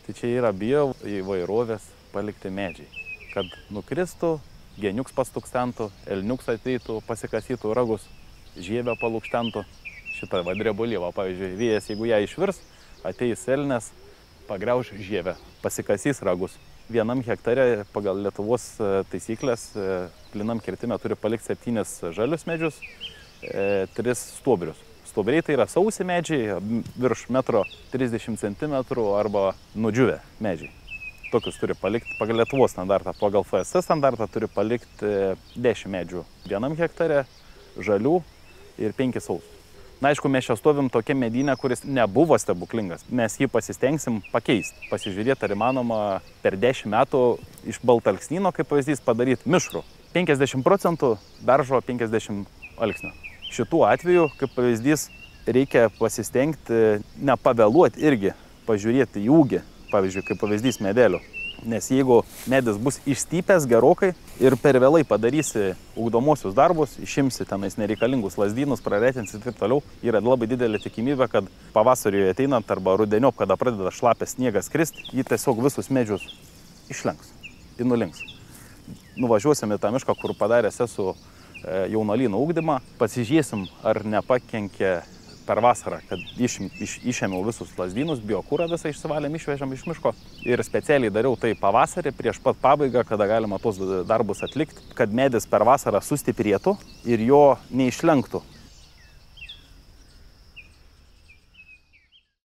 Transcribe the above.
Tai čia yra bio įvairovės palikti medžiai, kad nukristų, geniuks pastukstentų, elniuks ateitų, pasikasytų ragus, žievę palukštentų. Šitą drebulį, pavyzdžiui, vėjas, jeigu ją išvirs, ateis elnes, pagriauž žievę, pasikasys ragus. Vienam hektare pagal Lietuvos taisyklės plynam kirtime turi palikti 7 žalius medžius, 3 stuobrius. Stuobriai tai yra sausi medžiai, virš 1,30 cm arba nudžiūvę medžiai. Tokius turi palikti pagal Lietuvos standartą. Pagal FSC standartą turi palikti 10 medžių vienam hektare, žalių ir 5 sausus. Na, aišku, mes čia stovim tokia medynė, kuris nebuvo stebuklingas. Mes jį pasistengsim pakeisti. Pasižiūrėti, ar įmanoma per 10 metų iš baltalksnyno, kaip pavyzdys, padaryti mišrų. 50% beržo, 50 alksnio. Šitų atvejų, kaip pavyzdys, reikia pasistengti nepavėluoti irgi, pažiūrėti į ūgį, pavyzdžiui, kaip pavyzdys medelio. Nes jeigu medis bus išstypęs gerokai ir per vėlai padarysi ugdomosius darbus, išimsi tenais nereikalingus lazdynus, praretinsi ir taip toliau, yra labai didelė tikimybė, kad pavasariui ateinant arba rudeniop, kada pradeda šlapės sniegas kristi, jį tiesiog visus medžius išlenks ir nulinks. Nuvažiuosim į tą mišką, kur padaręs esu jaunuolyno ugdymą, pasižiūrėsim, ar nepakenkė per vasarą, kad išėmiau visus lazdynus, biokūrą visą išsivalėm, išvežėm iš miško. Ir specialiai dariau tai pavasarį, prieš pat pabaigą, kada galima tos darbus atlikti, kad medis per vasarą sustiprėtų ir jo neišlenktų